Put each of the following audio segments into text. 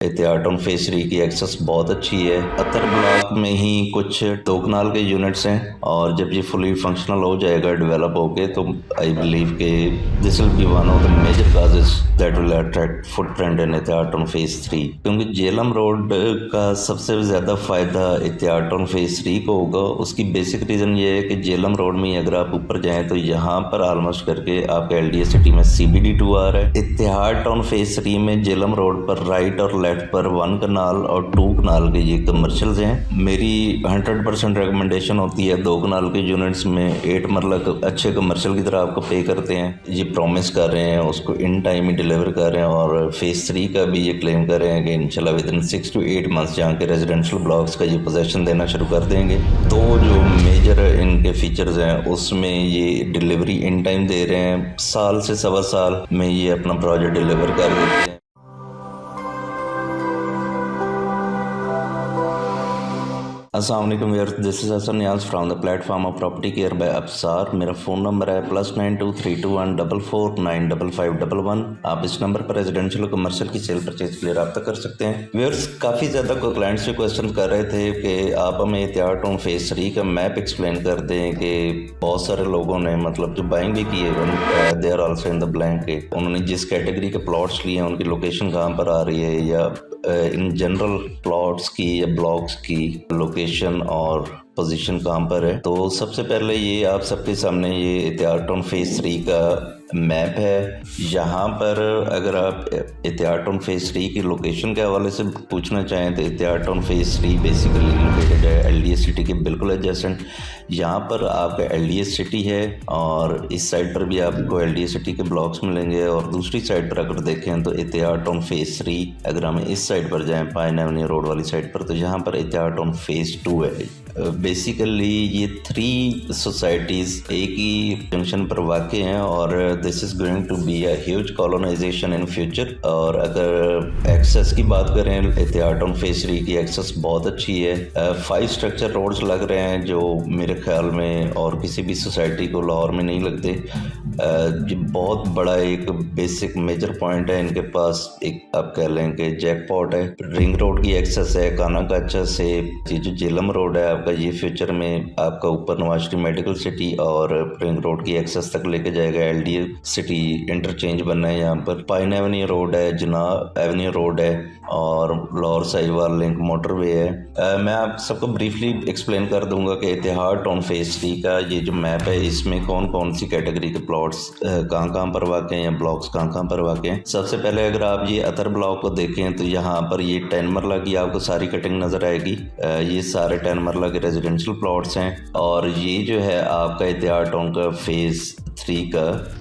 एहतियात town phase 3 की access बहुत अच्छी है। अतर ब्लॉक में ही कुछ 2 कनाल के यूनिट्स हैं और जब ये फुली फंक्शनल हो जाएगा डेवलप होके तो आई बिलीव के this will be one of the major causes that will attract footprint in एहतियात टाउन फेज 3, क्योंकि जेलम रोड का सबसे ज़्यादा फ़ायदा एहतियात टाउन फेज 3 को होगा। उसकी बेसिक रीज़न ये है कि जेलम रोड में अगर आप ऊपर जाएँ तो यहाँ पर ऑलमोस्ट करके आपके LDA सिटी में CBD2 आ रहा है। एहतियात टाउन फेज 3 में जेलम रोड पर राइट और लेफ्ट पर 1 कनाल और 2 कनाल के ये कमर्शियल्स हैं। मेरी 100% रिकमेंडेशन होती है 2 कनाल के यूनिट्स में 8 मरला अच्छे कमर्शियल की तरह आपको पे करते हैं। ये प्रॉमिस कर रहे हैं, उसको इन टाइम ही डिलीवर कर रहे हैं और फेज 3 का भी ये क्लेम कर रहे हैं कि इंशाल्लाह विद इन 6 to 8 मंथ्स जहाँ के रेजिडेंशियल ब्लॉक्स का ये पोजेसन देना शुरू कर देंगे। तो जो मेजर इनके फीचर्स हैं उसमें ये डिलीवरी इन टाइम दे रहे हैं, साल से सवा साल में ये अपना प्रोजेक्ट डिलीवर कर देते हैं। अस्सलाम वालेकुम viewers, this is Hasan Niaz from the platform of property care by Absar. मेरा फ़ोन नंबर है +923214455511। आप इस नंबर पर रेजिडेंशियल और कमर्शियल की सेल परचेज के लिए रब्ता कर सकते हैं। व्यूअर्स, काफ़ी ज़्यादा क्लाइंट्स से क्वेश्चन कर रहे थे कि आप हमें एहतियात टाउन फेज 3 का मैप एक्सप्लेन कर दें कि बहुत सारे लोगों ने मतलब जो बाइंग भी किए they are also in the blank के उन्होंने जिस कैटेगरी के प्लॉट्स लिए हैं उनकी लोकेशन कहाँ पर आ रही है या इन जनरल प्लॉट्स की या ब्लॉक्स की लोकेशन और पोजीशन कहाँ पर है। तो सबसे पहले ये आप सबके सामने ये एहतियात टाउन फेज 3 का मैप है। यहाँ पर अगर आप एहतियात टाउन फेज 3 की लोकेशन के हवाले से पूछना चाहें तो एहतियात टाउन फेज 3 बेसिकली लोकेटेड है LDA सिटी के बिल्कुल एडजेसेंट। यहाँ पर आपका LDA सिटी है और इस साइड पर भी आपको LDA सिटी के ब्लॉक्स मिलेंगे और दूसरी साइड पर अगर देखें तो एहतियात टाउन फेज 3 अगर हम इस साइड पर जाएँ पाइन एवेन्यू रोड वाली साइड पर तो यहाँ पर एहतियात टाउन फेज 2 है। बेसिकली ये 3 सोसाइटीज़ एक ही जंक्शन पर वाक़ हैं और this is going to be a huge colonisation in future. और अगर एक्सेस की बात करें एहतियात टाउन फेज 3 की एक्सेस बहुत अच्छी है। 5 स्ट्रक्चर रोड्स लग रहे हैं जो मेरे ख्याल में और किसी भी सोसाइटी को लाहौर में नहीं लगते। ये बहुत बड़ा एक बेसिक मेजर पॉइंट है इनके पास। एक आप कह लें कि जैकपॉट है। रिंग रोड की एक्सेस है काना काचा से। ये जो जेलम रोड है आपका ये फ्यूचर में आपका ऊपर नवाज शरीफ मेडिकल सिटी और रिंग रोड की एक्सेस तक लेके जाएगा। LDA सिटी इंटरचेंज बनना है। यहाँ पर पाइन एवेन्यू रोड है, जनाब एवेन्यू रोड है और लाहौर साहिवाल लिंक मोटरवे है। मैं आप सबको ब्रीफली एक्सप्लेन कर दूंगा कि एहतियात टाउन फेज 3 का ये जो मैप है इसमें कौन कौन सी कैटेगरी के प्लॉट्स कहाँ पर वाक़ हैं या ब्लॉक्स कहाँ पर वाक़ हैं। सबसे पहले अगर आप ये अतर ब्लॉक को देखें तो यहाँ पर ये 10 मरला की आपको सारी कटिंग नज़र आएगी। ये सारे 10 मरला के रेजिडेंशियल प्लॉट्स हैं और ये जो है आपका एहतियात टाउन का फेज 3 का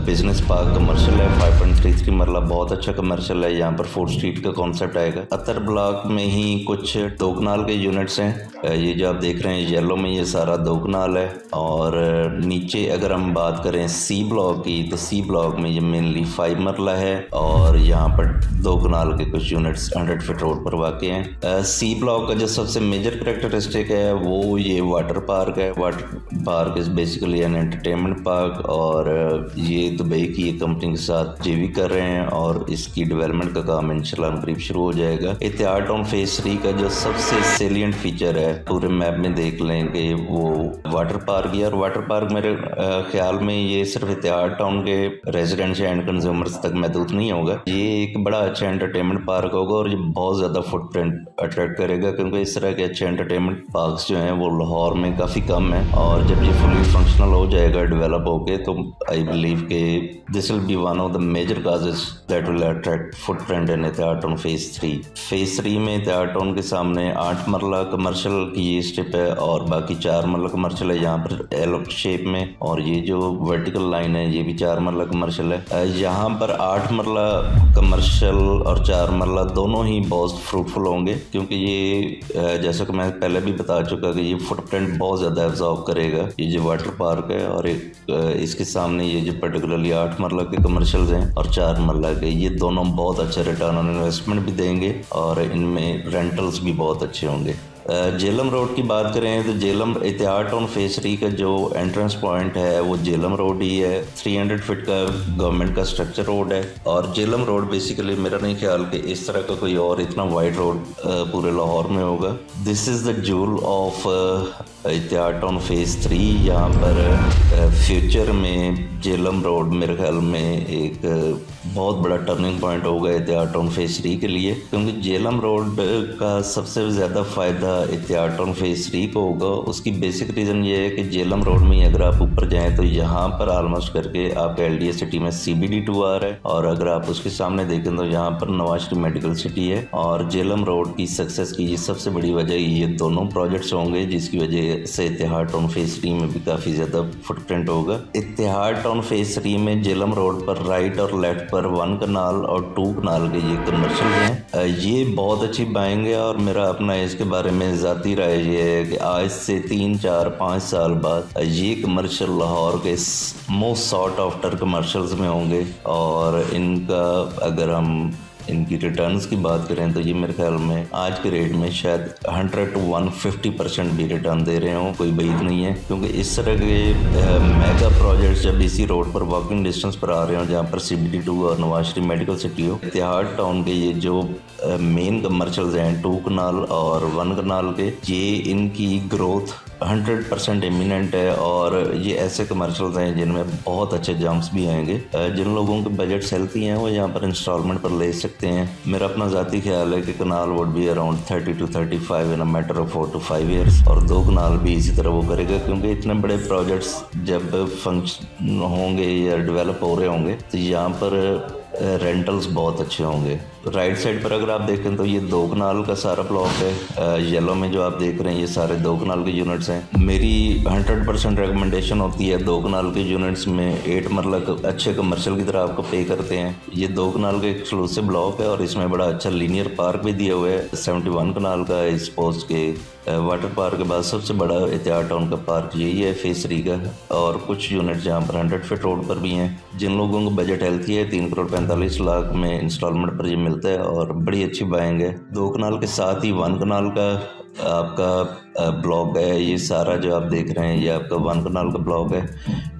बिजनेस पार्क कमर्शियल है। 5.33 मरला बहुत अच्छा कमर्शियल है। यहाँ पर 4 स्ट्रीट का कॉन्सेप्ट आएगा। अतर ब्लॉक में ही कुछ 2 कनाल के यूनिट्स हैं। ये जो आप देख रहे हैं येलो में ये सारा 2 कनाल है और नीचे अगर हम बात करें C ब्लॉक की तो C ब्लॉक में ये मेनली 5 मरला है और यहाँ पर 2 कनाल के कुछ यूनिट्स 100 फीट रोड पर वाक़ हैं। C ब्लॉक का जो सबसे मेजर करेक्टरिस्टिक है वो ये वाटर पार्क है। Water park is basically an entertainment park और ये दुबई की एक कंपनी के साथ JV कर रहे हैं और इसकी डेवलपमेंट का काम इंशाल्लाह करीब शुरू हो जाएगा। एहतियात टाउन फेज 3 का जो सबसे सेलिएंट फीचर है पूरे मैप में देख लें कि वो वाटर पार्क है और वाटर पार्क मेरे ख्याल में ये सिर्फ एहतियात टाउन के रेजिडेंट्स एंड कंज्यूमर्स तक महदूद नहीं होगा। ये एक बड़ा अच्छा एंटरटेनमेंट पार्क होगा और ये बहुत ज़्यादा फुटप्रिंट अट्रैक्ट करेगा क्योंकि इस तरह के अच्छे एंटरटेनमेंट पार्क्स जो हैं वो लाहौर में काफ़ी कम है और जब ये फुली फंक्शनल हो जाएगा डेवलप होके तो आई बिलीव के this will be one of the major causes that will attract footprint in एहतियात टाउन फेज 3। फेज 3 में एहतियात टाउन के सामने 8 मरला कमर्शियल की ये स्ट्रिप है और बाकी 4 मरला कमर्शियल है यहाँ पर एल शेप में और ये जो वर्टिकल लाइन है ये भी 4 मरला कमर्शियल है। यहाँ पर 8 मरला कमर्शियल और 4 मरला दोनों ही बहुत फ्रूटफुल होंगे क्योंकि ये जैसा कि मैं पहले भी बता चुका कि ये फुटप्रिंट बहुत ज़्यादा एब्जॉर्ब करेगा। ये जो वाटर पार्क है और एक इसके सामने ये जो पर्टिकुलरली 8 मरला के कमर्शियल्स हैं और 4 मरला के ये दोनों बहुत अच्छा रिटर्न ऑन इन्वेस्टमेंट भी देंगे और इनमें रेंटल्स भी बहुत अच्छे होंगे। जेलम रोड की बात करें तो जेलम इतिहाद टाउन फेज 3 का जो एंट्रेंस पॉइंट है वो जेलम रोड ही है। 300 फीट का गवर्नमेंट का स्ट्रक्चर रोड है और जेलम रोड बेसिकली मेरा नहीं ख्याल कि इस तरह का कोई और इतना वाइड रोड पूरे लाहौर में होगा। This is the jewel of Ittehad town phase 3। यहाँ पर फ्यूचर में जेलम रोड मेरे ख्याल में एक बहुत बड़ा टर्निंग पॉइंट होगा इतिहाद टाउन फेज 3 के लिए, क्योंकि जेलम रोड का सबसे ज़्यादा फ़ायदा इतिहाद टाउन फेज 3 को होगा। उसकी बेसिक रीज़न ये है कि जेलम रोड में अगर आप ऊपर जाएं तो यहाँ पर ऑलमोस्ट करके आपका एलडीए सिटी में CBD2 आ रहा है, और अगर आप उसके सामने देखें तो यहाँ पर नवाज शरीफ मेडिकल सिटी है। और जेलम रोड की सक्सेस की सबसे बड़ी वजह ये दोनों प्रोजेक्ट्स होंगे, जिसकी वजह से इतिहाद टाउन फेज 3 में भी काफ़ी ज़्यादा फुटप्रिंट होगा। इतिहाद टाउन फेज 3 में जेलम रोड पर राइट और लेफ्ट पर 1 कनाल और 2 कनाल के ये कमर्शियल हैं। ये बहुत अच्छी बाइंग है और मेरा अपना इसके बारे में ज़ाती राय ये है कि आज से 3, 4, 5 साल बाद ये कमर्शियल लाहौर के मोस्ट सॉट आफ्टर कमर्शियल्स में होंगे। और इनका अगर हम इनकी रिटर्न्स की बात करें तो ये मेरे ख्याल में आज के रेट में शायद 100 to 150% भी रिटर्न दे रहे हों, कोई बैद नहीं है। क्योंकि इस तरह के मेगा प्रोजेक्ट्स जब इसी रोड पर वॉकिंग डिस्टेंस पर आ रहे हो, जहाँ पर CBD2 और नवाज शरीफ मेडिकल सिटी हो, इतिहाद टाउन के ये जो मेन कमर्शियल्स हैं 2 कनाल और 1 कनाल के, ये इनकी ग्रोथ 100% इमिनेंट है। और ये ऐसे कमर्शियल्स हैं जिनमें बहुत अच्छे जंप्स भी आएंगे। जिन लोगों के बजट हेल्थी हैं वो यहाँ पर इंस्टॉलमेंट पर ले सकते हैं। मेरा अपना ज़ाती ख्याल है कि kanal would be around 30 to 35 in a matter of 4 to 5 years, और 2 कनाल भी इसी तरह वो करेगा। क्योंकि इतने बड़े प्रोजेक्ट्स जब फंक्शन होंगे या डेवलप हो रहे होंगे तो यहाँ पर रेंटल्स बहुत अच्छे होंगे। राइट साइड पर अगर आप देखें तो ये 2 कनाल का सारा ब्लॉक है। येलो में जो आप देख रहे हैं ये सारे 2 कनाल के यूनिट्स हैं। मेरी 100% रिकमेंडेशन होती है 2 कनाल के यूनिट्स में 8 मरला अच्छे कमर्शियल की तरह आपको पे करते हैं। ये 2 कनाल का एक्सक्लूसिव ब्लॉक है और इसमें बड़ा अच्छा लीनियर पार्क भी दिया हुआ है। 71 कनाल का इस पोस्ट के वाटर पार्क के बाद सबसे बड़ा इतिहाद टाउन का पार्क यही है फेज 3 का। और कुछ यूनिट जहाँ पर 100 फीट रोड पर भी हैं। जिन लोगों को बजट हेल्थी है 3 करोड़ 45 लाख में इंस्टॉलमेंट पर ये मिलता है और बड़ी अच्छी बाइंग है। 2 कनाल के साथ ही 1 कनाल का आपका ब्लॉक है। ये सारा जो आप देख रहे हैं ये आपका 1 कनाल का ब्लॉक है।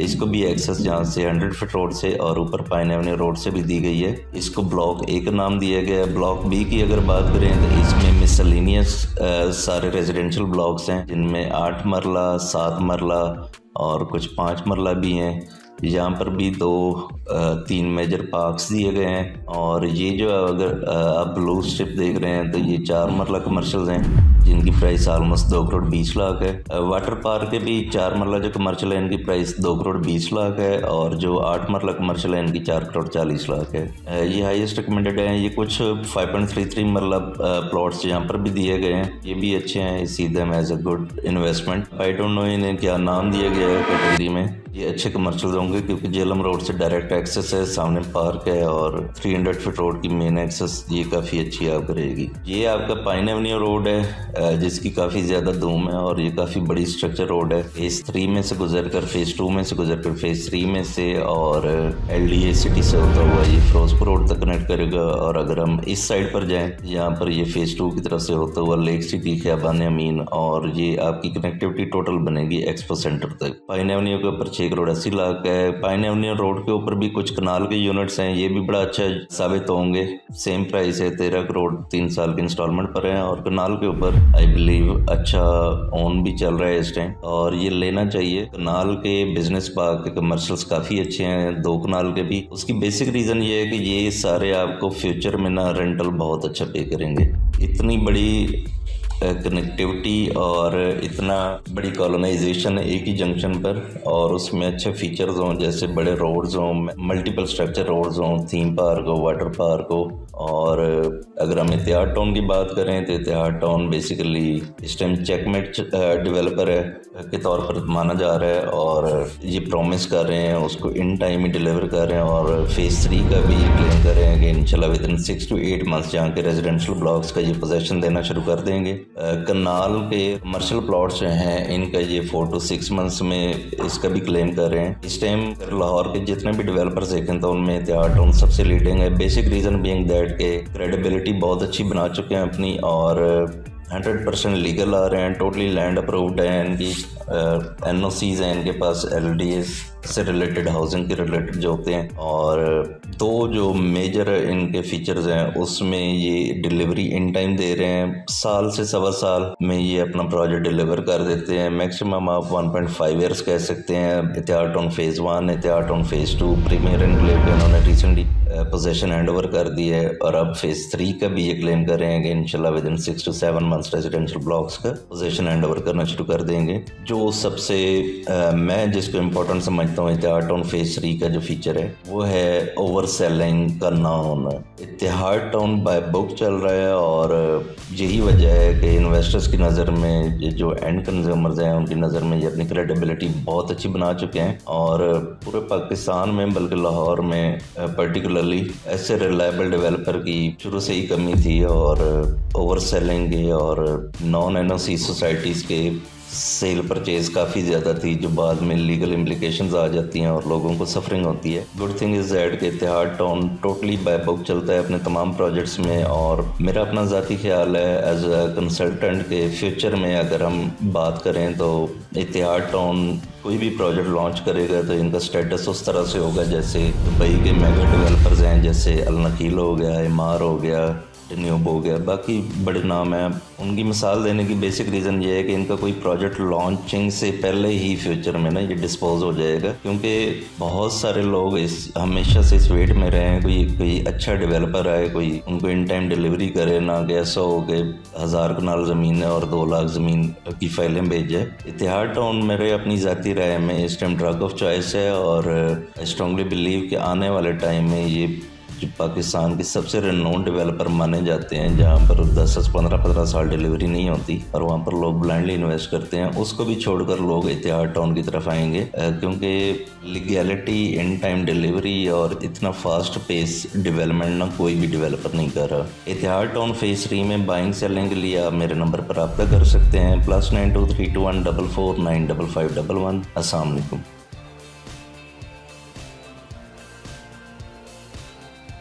इसको भी एक्सेस यहाँ से 100 फीट रोड से और ऊपर पाइन एवेन्यू रोड से भी दी गई है। इसको ब्लॉक A का नाम दिया गया है। ब्लॉक B की अगर बात करें तो इसमें मिसलिनियस सारे रेजिडेंशियल ब्लॉक्स हैं, जिनमें 8 मरला, 7 मरला और कुछ 5 मरला भी हैं। यहाँ पर भी 2-3 मेजर पार्क्स दिए गए हैं। और ये जो अगर आप ब्लू स्ट्रिप देख रहे हैं तो ये 4 मरला कमर्शियल्स हैं जिनकी प्राइस ऑलमोस्ट 2 करोड़ 20 लाख है। वाटर पार्क के भी 4 मरला जो कमर्शियल है इनकी प्राइस 2 करोड़ 20 लाख है, और जो 8 मरला कमर्शियल है इनकी 4 करोड़ 40 लाख है। ये हाईएस्ट रिकमेंडेड हैं। ये कुछ 5.33 मरला प्लॉट्स यहाँ पर भी दिए गए हैं, ये भी अच्छे हैं। See them as a good investment. I don't know इन्हें क्या नाम दिया गया है कैटेगरी में। ये अच्छे कमर्शियल होंगे क्योंकि जेलम रोड से डायरेक्ट एक्सेस है, सामने पार्क है और 300 फीट रोड की मेन एक्सेस ये काफ़ी अच्छी आप रहेगी। ये आपका पाइन एवेन्यू रोड है जिसकी काफ़ी ज़्यादा धूम है और ये काफ़ी बड़ी स्ट्रक्चर रोड है। फेज 3 में से गुजर कर फेज 2 में से गुजर कर फेज 3 में से और LDA सिटी से होता हुआ ये फिरोजपुर रोड तक कनेक्ट करेगा। और अगर हम इस साइड पर जाएँ यहाँ पर ये फेज 2 की तरफ से होता हुआ लेक सिटी, ख़ियाबान अमीन, और ये आपकी कनेक्टिविटी टोटल बनेगी एक्सपो सेंटर तक। पाइन एवेन्यू के ऊपर 6 करोड़ 80 लाख है। पाइन एवेन्यू रोड के ऊपर भी कुछ कनाल के यूनिट्स हैं, ये भी बड़ा अच्छा साबित होंगे। सेम प्राइस है, 13 करोड़ 3 साल के इंस्टॉलमेंट पर है। और कनाल के ऊपर आई बिलीव अच्छा ओन भी चल रहा है इस टाइम और ये लेना चाहिए। कनाल के बिजनेस पार्क के कमर्शियल्स काफ़ी अच्छे हैं, 2 कनाल के भी। उसकी बेसिक रीज़न ये है कि ये सारे आपको फ्यूचर में ना रेंटल बहुत अच्छा पे करेंगे। इतनी बड़ी कनेक्टिविटी और इतना बड़ी कॉलोनाइजेशन एक ही जंक्शन पर, और उसमें अच्छे फीचर्स हों जैसे बड़े रोड्स हों, मल्टीपल स्ट्रक्चर रोड्स हों, थीम पार्क हो, वाटर पार्क हो। और अगर हम इतिहाद टाउन की बात करें तो इतिहाद टाउन बेसिकली इस टाइम चेकमेट डेवलपर है के तौर पर माना जा रहा है और ये प्रॉमिस कर रहे हैं उसको इन टाइम ही डिलीवर कर रहे हैं। और फेज 3 का भी ये क्लेम कर रहे हैं कि इंशाल्लाह विद इन 6 to 8 मंथ्स जहाँ के रेजिडेंशियल ब्लॉक्स का ये पोजेशन देना शुरू कर देंगे। कनाल के कमर्शियल प्लॉट्स जो हैं इनका ये 4 to 6 मंथ्स में इसका भी क्लेम कर रहे हैं। इस टाइम लाहौर के जितने भी डेवलपर्स देखें तो उनमें इतिहाद टाउन सबसे लीडिंग है। बेसिक रीज़न बीइंग दैट के क्रेडिबिलिटी बहुत अच्छी बना चुके हैं अपनी, और 100% लीगल आ रहे हैं, टोटली लैंड अप्रूव्ड है, इनकी NOCs हैं इनके पास, LDAs से रिलेटेड, हाउसिंग के रिलेटेड जो होते हैं। और दो जो मेजर इनके फीचर्स हैं उसमें ये डिलीवरी इन टाइम दे रहे हैं, साल से सवा साल में ये अपना प्रोजेक्ट डिलीवर कर देते हैं। मैक्सिमम आप 1.5 ईयर्स कह सकते हैं। इतिहाद टाउन फेज़ 1, इतिहाद टाउन फेज़ 2 प्रीमियर एनक्लेव पे उन्होंने रिसेंटली पोजेशन हैंड ओवर कर दी है, और अब फेज़ 3 का भी ये क्लेम कर रहे हैं कि इंशाल्लाह with in 6 to 7 months residential blocks का पोजेशन हैंड ओवर करना शुरू कर देंगे। जो सबसे मैं जिसको इम्पोर्टेंट समझता हूँ इतिहाद टाउन फेज़ 3 का जो फीचर है वो है ओवर सेलिंग का ना होना। इतिहाद टाउन बाय बुक चल रहा है, और यही वजह है कि इन्वेस्टर्स की नज़र में, जो एंड कंज्यूमर्स हैं उनकी नज़र में ये अपनी क्रेडिबिलिटी बहुत अच्छी बना चुके हैं। और पूरे पाकिस्तान में बल्कि लाहौर में पर्टिकुलरली ऐसे रिलायबल डेवलपर की शुरू से ही कमी थी, और ओवर सेलिंग के और नॉन NOC सोसाइटीज़ के सेल परचेज काफ़ी ज़्यादा थी, जो बाद में लीगल इम्प्लिकेशंस आ जाती हैं और लोगों को सफरिंग होती है। गुड थिंग इज़ दैट कि इतिहाद टाउन टोटली बाय बुक चलता है अपने तमाम प्रोजेक्ट्स में। और मेरा अपना ज़ाती ख्याल है एज अ कंसल्टेंट के फ्यूचर में अगर हम बात करें तो इतिहाद टाउन कोई भी प्रोजेक्ट लॉन्च करेगा तो इनका स्टेटस उस तरह से होगा जैसे दुबई के मेगा डेवलपर्स हैं, जैसे अल नकील हो गया, इमार हो गया, न्यूब हो गया, बाकी बड़े नाम हैं। उनकी मिसाल देने की बेसिक रीज़न ये है कि इनका कोई प्रोजेक्ट लॉन्चिंग से पहले ही फ्यूचर में ना ये डिस्पोज हो जाएगा, क्योंकि बहुत सारे लोग हमेशा से इस वेट में रहे हैं कोई अच्छा डेवलपर आए, कोई उनको इन टाइम डिलीवरी करे ना, कि ऐसा हो कि 1000 कनाल ज़मीन है और 2 लाख ज़मीन की फाइलें भेजे। इतिहाद टाउन मेरे अपनी ज़ाती राय में इस टाइम ड्रग ऑफ चॉइस है, और आई स्ट्रांगली बिलीव कि आने वाले टाइम में ये जो पाकिस्तान के सबसे रेनोन डेवलपर माने जाते हैं, जहाँ पर 10 15 साल डिलीवरी नहीं होती और वहाँ पर लोग ब्लाइंडली इन्वेस्ट करते हैं, उसको भी छोड़कर लोग इतिहाद टाउन की तरफ आएंगे, क्योंकि लीगैलिटी, इन टाइम डिलीवरी और इतना फास्ट पेस डेवलपमेंट ना कोई भी डेवलपर नहीं कर रहा। इतिहाद टाउन फेज़ 3 में बाइंग सेलिंग के लिए आप मेरे नंबर पर रब्ता कर सकते हैं, +923214495511। अस्सलाम वालेकुम।